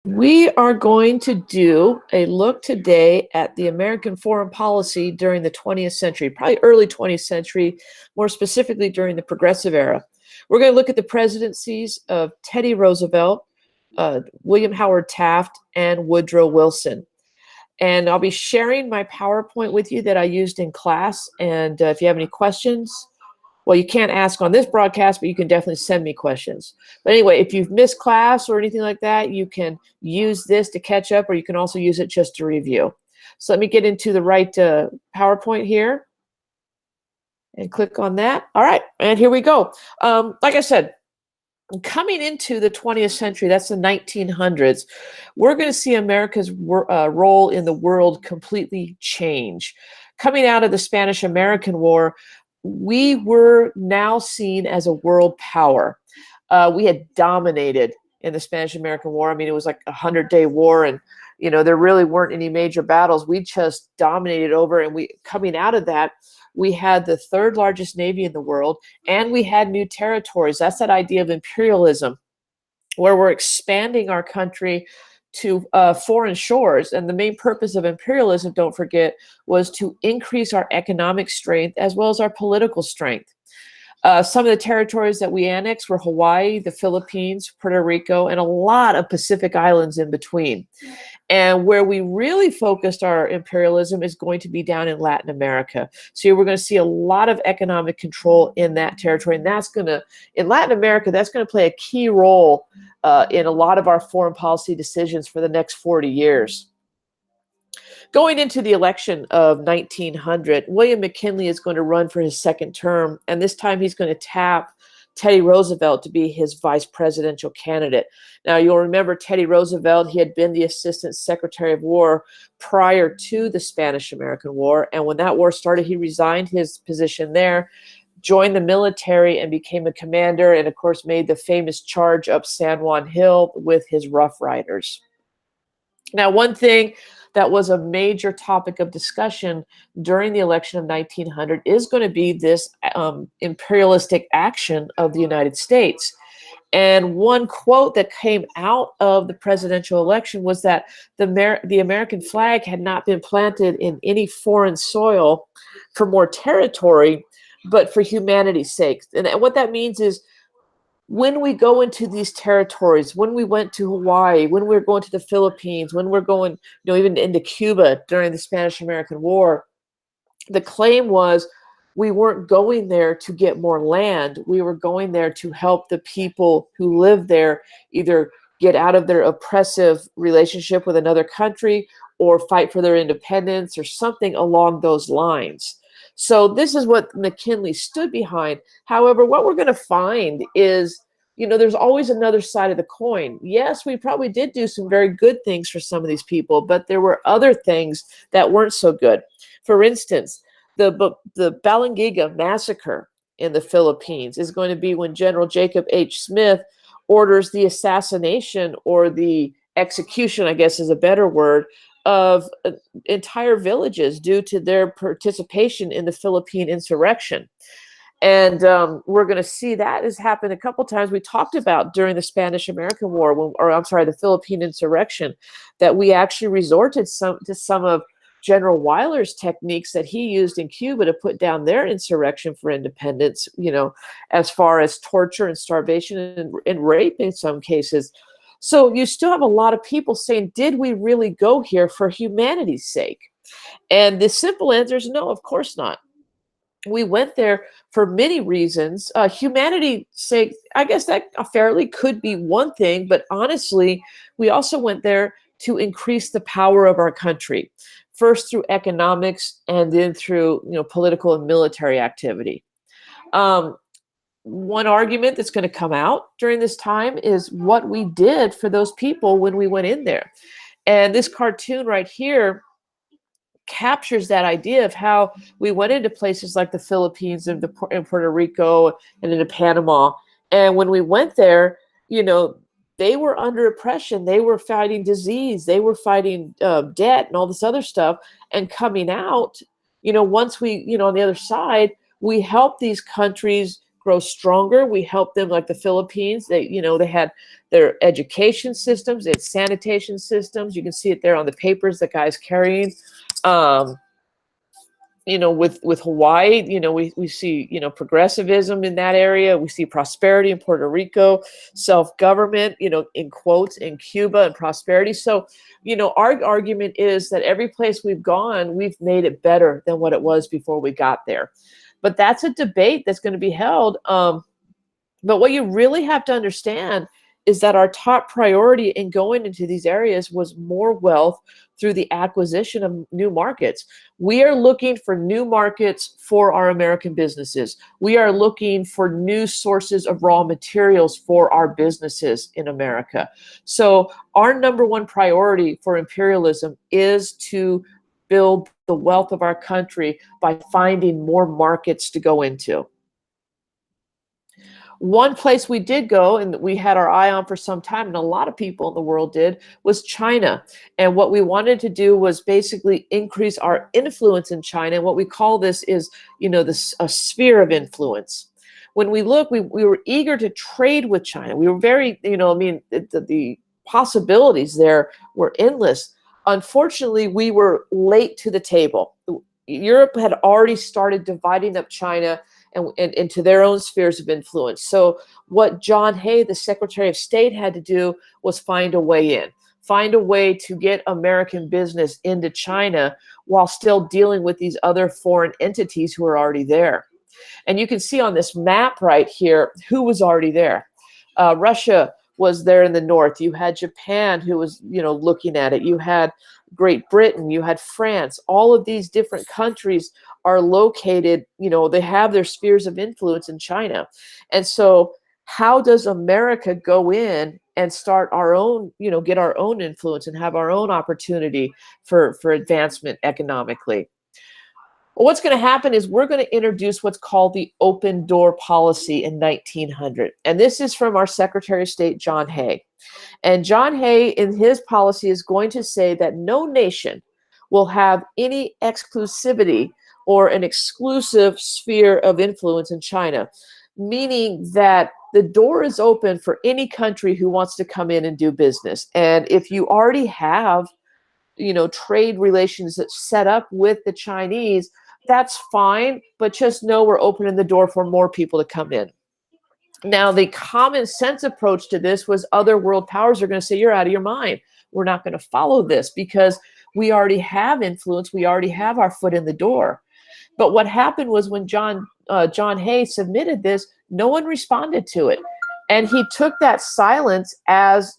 We are going to do a look today at the American foreign policy during the 20th century, probably early 20th century, more specifically during the Progressive Era. We're going to look at the presidencies of Teddy Roosevelt, William Howard Taft, and Woodrow Wilson. And I'll be sharing my PowerPoint with you that I used in class. And if you have any questions, well, you can't ask on this broadcast, but you can definitely send me questions. But anyway, if you've missed class or anything like that, you can use this to catch up, or you can also use it just to review. So let me get into the right PowerPoint here and click on that. All right, and here we go. Like I said, coming into the 20th century, that's the 1900s, we're going to see America's role in the world completely change. Coming out of the Spanish-American War, we were now seen as a world power. We had dominated in the Spanish-American War. I mean, it was like a 100-day war, and there really weren't any major battles. We just dominated over, and coming out of that, we had the third largest navy in the world, and we had new territories. That's that idea of imperialism, where we're expanding our country to foreign shores. And the main purpose of imperialism, don't forget, was to increase our economic strength as well as our political strength. Some of the territories that we annexed were Hawaii, the Philippines, Puerto Rico, and a lot of Pacific islands in between. And where we really focused our imperialism is going to be down in Latin America. So we're going to see a lot of economic control in that territory. And in Latin America, that's going to play a key role in a lot of our foreign policy decisions for the next 40 years. Going into the election of 1900, William McKinley is going to run for his second term, and this time he's going to tap Teddy Roosevelt to be his vice presidential candidate. Now, you'll remember Teddy Roosevelt, he had been the Assistant Secretary of War prior to the Spanish-American War, and when that war started, he resigned his position there, joined the military, and became a commander, and of course made the famous charge up San Juan Hill with his Rough Riders. Now, one thing that was a major topic of discussion during the election of 1900 is going to be this imperialistic action of the United States. And one quote that came out of the presidential election was that the American flag had not been planted in any foreign soil for more territory, but for humanity's sake. And what that means is, when we go into these territories, when we went to Hawaii, when we're going to the Philippines, when we're going, even into Cuba during the Spanish-American War, the claim was we weren't going there to get more land. We were going there to help the people who live there either get out of their oppressive relationship with another country or fight for their independence or something along those lines. So this is what McKinley stood behind. However, what we're going to find is, there's always another side of the coin. Yes, we probably did do some very good things for some of these people, but there were other things that weren't so good. For instance, the Balangiga massacre in the Philippines is going to be when General Jacob H. Smith orders the assassination, or the execution, I guess is a better word, of entire villages due to their participation in the Philippine insurrection. And we're going to see that has happened a couple times. We talked about during the Spanish-American War, the Philippine insurrection, that we actually resorted to some of General Weyler's techniques that he used in Cuba to put down their insurrection for independence, as far as torture and starvation and rape in some cases. So you still have a lot of people saying, did we really go here for humanity's sake? And the simple answer is no, of course not. We went there for many reasons. Humanity's sake, I guess that fairly could be one thing, but honestly, we also went there to increase the power of our country, first through economics and then through political and military activity. One argument that's going to come out during this time is what we did for those people when we went in there. And this cartoon right here captures that idea of how we went into places like the Philippines and Puerto Rico and into Panama. And when we went there, they were under oppression. They were fighting disease. They were fighting debt and all this other stuff. And coming out, once we, on the other side, we helped these countries grow stronger. We helped them, like the Philippines. They, they had their education systems, they had sanitation systems. You can see it there on the papers the guy's carrying. With Hawaii, we see, progressivism in that area. We see prosperity in Puerto Rico, self-government, in quotes, in Cuba, and prosperity. So, our argument is that every place we've gone, we've made it better than what it was before we got there. But that's a debate that's going to be held. But what you really have to understand is that our top priority in going into these areas was more wealth through the acquisition of new markets. We are looking for new markets for our American businesses. We are looking for new sources of raw materials for our businesses in America. So our number one priority for imperialism is to build the wealth of our country by finding more markets to go into. One place we did go, and we had our eye on for some time, and a lot of people in the world did, was China. And what we wanted to do was basically increase our influence in China. And what we call this is, a sphere of influence. When we look, we were eager to trade with China. We were very, the possibilities there were endless. Unfortunately, we were late to the table. Europe had already started dividing up China and into their own spheres of influence. So what John Hay, the Secretary of State, had to do was find a way in, find a way to get American business into China while still dealing with these other foreign entities who are already there. And you can see on this map right here who was already there. Russia was there in the north. You had Japan, who was, looking at it. You had Great Britain, you had France. All of these different countries are located, they have their spheres of influence in China. And so how does America go in and start our own, get our own influence and have our own opportunity for advancement economically? Well, what's going to happen is we're going to introduce what's called the open door policy in 1900. And this is from our Secretary of State, John Hay. And John Hay, in his policy, is going to say that no nation will have any exclusivity or an exclusive sphere of influence in China, meaning that the door is open for any country who wants to come in and do business. And if you already have, trade relations that set up with the Chinese, that's fine, but just know we're opening the door for more people to come in. Now, the common sense approach to this was other world powers are going to say, you're out of your mind. We're not going to follow this because we already have influence. We already have our foot in the door. But what happened was when John Hay submitted this, no one responded to it. And he took that silence as,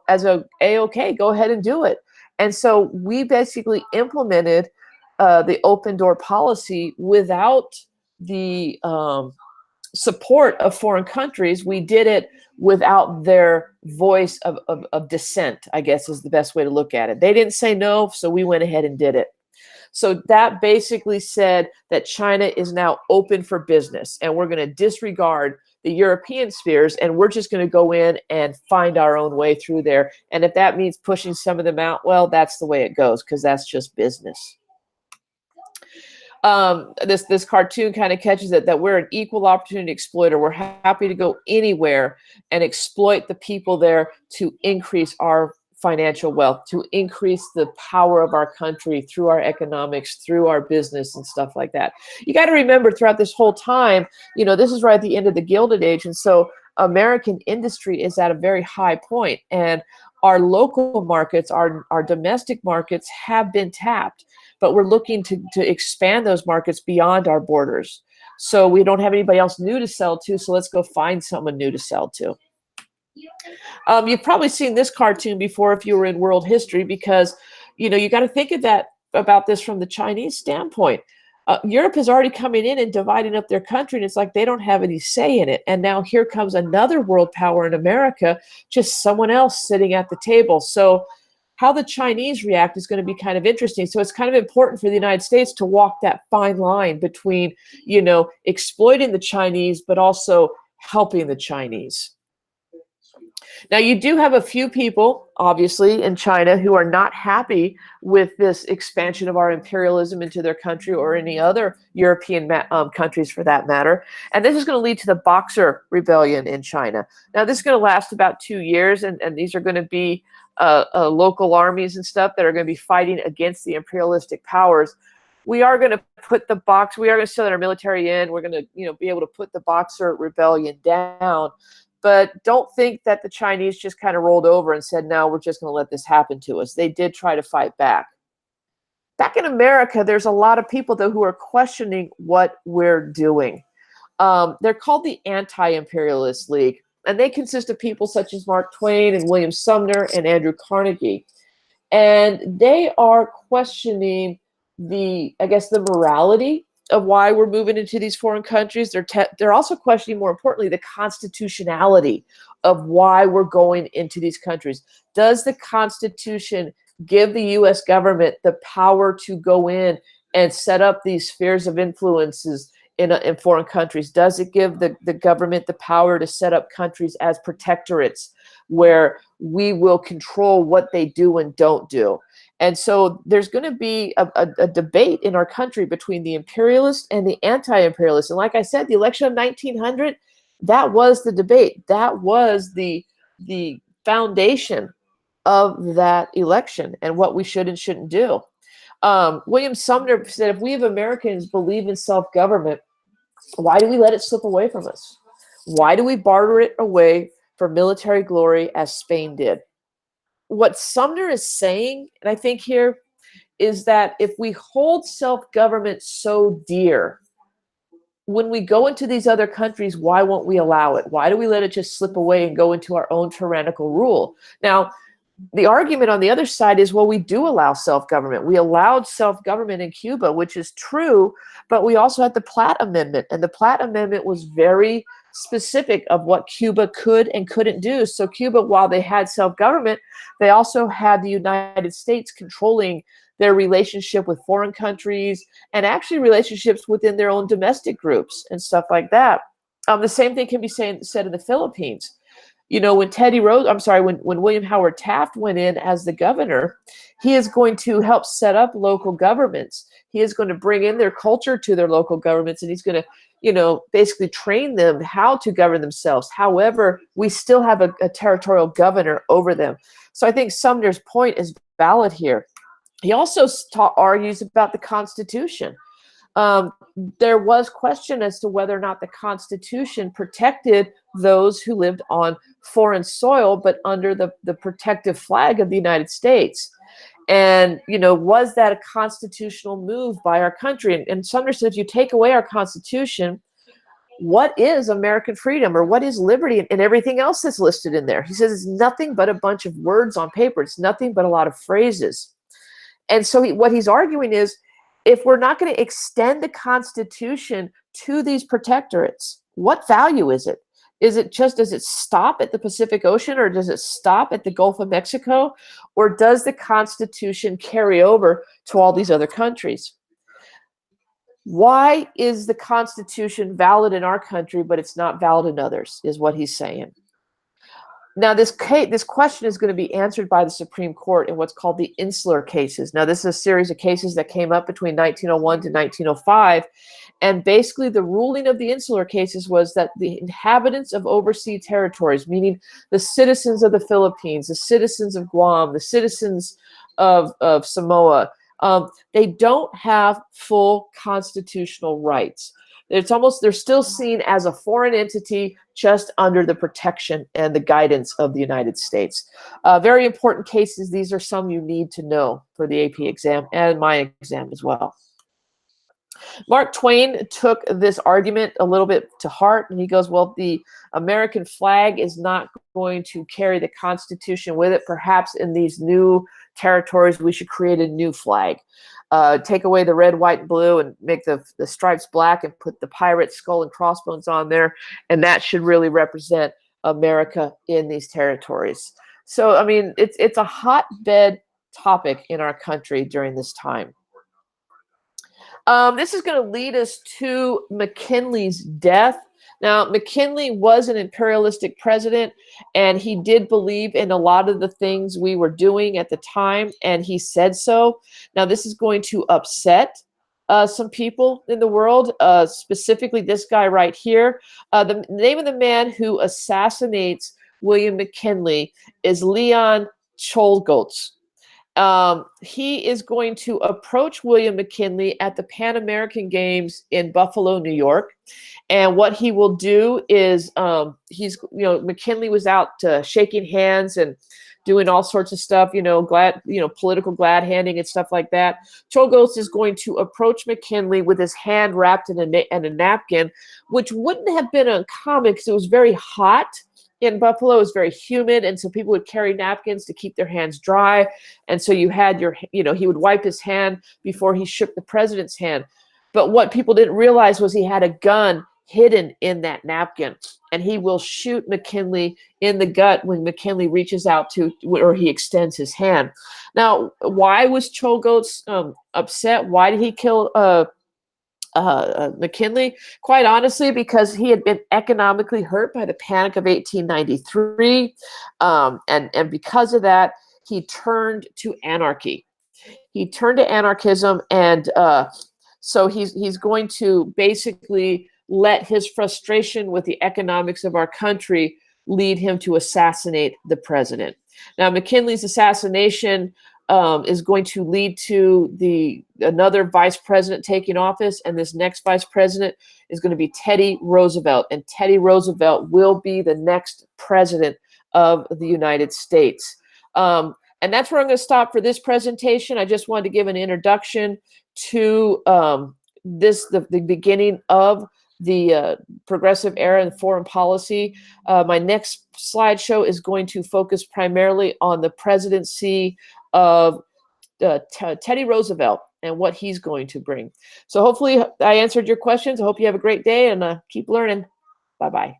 as okay, go ahead and do it. And so we basically implemented the open door policy without the support of foreign countries. We did it without their voice of dissent, I guess is the best way to look at it. They didn't say no, so we went ahead and did it. So that basically said that China is now open for business, and we're going to disregard the European spheres, and we're just going to go in and find our own way through there. And if that means pushing some of them out, well, that's the way it goes, because that's just business. This cartoon kind of catches it, that we're an equal opportunity exploiter. We're happy to go anywhere and exploit the people there to increase our financial wealth, to increase the power of our country through our economics, through our business and stuff like that. You got to remember throughout this whole time, this is right at the end of the Gilded Age. And so American industry is at a very high point, and our local markets, our domestic markets have been tapped, but we're looking to expand those markets beyond our borders. So we don't have anybody else new to sell to, so let's go find someone new to sell to. You've probably seen this cartoon before if you were in world history, because you got to think of that about this from the Chinese standpoint. Europe is already coming in and dividing up their country, and it's like they don't have any say in it. And now here comes another world power in America, just someone else sitting at the table. So how the Chinese react is going to be kind of interesting. So it's kind of important for the United States to walk that fine line between, exploiting the Chinese, but also helping the Chinese. Now, you do have a few people, obviously, in China who are not happy with this expansion of our imperialism into their country or any other European countries for that matter. And this is going to lead to the Boxer Rebellion in China. Now, this is going to last about 2 years, and these are going to be local armies and stuff that are going to be fighting against the imperialistic powers. We are going to we are going to send our military in. We're going to, be able to put the Boxer Rebellion down. But don't think that the Chinese just kind of rolled over and said, no, we're just going to let this happen to us. They did try to fight back. Back in America, there's a lot of people, though, who are questioning what we're doing. They're called the Anti-Imperialist League, and they consist of people such as Mark Twain and William Sumner and Andrew Carnegie. And they are questioning the morality of why we're moving into these foreign countries. They're also questioning, more importantly, the constitutionality of why we're going into these countries. Does the Constitution give the U.S. government the power to go in and set up these spheres of influences in foreign countries? Does it give the government the power to set up countries as protectorates where we will control what they do and don't do? And so there's going to be a debate in our country between the imperialists and the anti-imperialists. And like I said, the election of 1900, that was the debate. That was the foundation of that election and what we should and shouldn't do. William Sumner said, if we as Americans believe in self-government, why do we let it slip away from us? Why do we barter it away for military glory as Spain did? What Sumner is saying, and I think here, is that if we hold self-government so dear, when we go into these other countries, why won't we allow it? Why do we let it just slip away and go into our own tyrannical rule? Now, the argument on the other side is, well, we do allow self-government. We allowed self-government in Cuba, which is true, but we also had the Platt Amendment, and the Platt Amendment was very specific of what Cuba could and couldn't do. So Cuba, while they had self-government, they also had the United States controlling their relationship with foreign countries and actually relationships within their own domestic groups and stuff like that. The same thing can be said in the Philippines. When William Howard Taft went in as the governor, he is going to help set up local governments. He is going to bring in their culture to their local governments, and he's going to, basically train them how to govern themselves. However, we still have a territorial governor over them. So I think Sumner's point is valid here. He also argues about the Constitution. There was question as to whether or not the Constitution protected those who lived on foreign soil, but under the protective flag of the United States. And, was that a constitutional move by our country? And Sumner said, if you take away our Constitution, what is American freedom, or what is liberty, and everything else that's listed in there? He says it's nothing but a bunch of words on paper. It's nothing but a lot of phrases. And so what he's arguing is, if we're not going to extend the Constitution to these protectorates, what value is it? Does it stop at the Pacific Ocean, or does it stop at the Gulf of Mexico? Or does the Constitution carry over to all these other countries? Why is the Constitution valid in our country, but it's not valid in others, is what he's saying. Now, this question is going to be answered by the Supreme Court in what's called the Insular Cases. Now, this is a series of cases that came up between 1901 to 1905. And basically, the ruling of the Insular Cases was that the inhabitants of overseas territories, meaning the citizens of the Philippines, the citizens of Guam, the citizens of Samoa, they don't have full constitutional rights. They're still seen as a foreign entity just under the protection and the guidance of the United States. Very important cases. These are some you need to know for the AP exam and my exam as well. Mark Twain took this argument a little bit to heart, and he goes, well, the American flag is not going to carry the Constitution with it. Perhaps in these new territories, we should create a new flag. Take away the red, white, and blue and make the stripes black and put the pirate skull and crossbones on there. And that should really represent America in these territories. So, I mean, it's a hotbed topic in our country during this time. This is going to lead us to McKinley's death. Now, McKinley was an imperialistic president, and he did believe in a lot of the things we were doing at the time, and he said so. Now, this is going to upset some people in the world, specifically this guy right here. The name of the man who assassinates William McKinley is Leon Czolgosz. He is going to approach William McKinley at the Pan American Games in Buffalo, New York. And what he will do is McKinley was out shaking hands and doing all sorts of stuff, political glad handing and stuff like that. Czolgosz is going to approach McKinley with his hand wrapped in a napkin, which wouldn't have been uncommon because it was very hot in Buffalo. It was very humid, and so people would carry napkins to keep their hands dry. And so you had he would wipe his hand before he shook the president's hand. But what people didn't realize was he had a gun hidden in that napkin, and he will shoot McKinley in the gut when McKinley reaches out or he extends his hand. Now, why was Czolgosz upset? Why did he kill McKinley? Quite honestly, because he had been economically hurt by the Panic of 1893, and because of that, he turned to anarchy. He turned to anarchism, and so he's going to basically let his frustration with the economics of our country lead him to assassinate the president. Now, McKinley's assassination is going to lead to another vice president taking office, and this next vice president is going to be Teddy Roosevelt, and Teddy Roosevelt will be the next president of the United States. And that's where I'm going to stop for this presentation. I just wanted to give an introduction to the beginning of the progressive era in foreign policy. My next slideshow is going to focus primarily on the presidency of Teddy Roosevelt and what he's going to bring. So hopefully I answered your questions. I hope you have a great day, and keep learning. Bye-bye.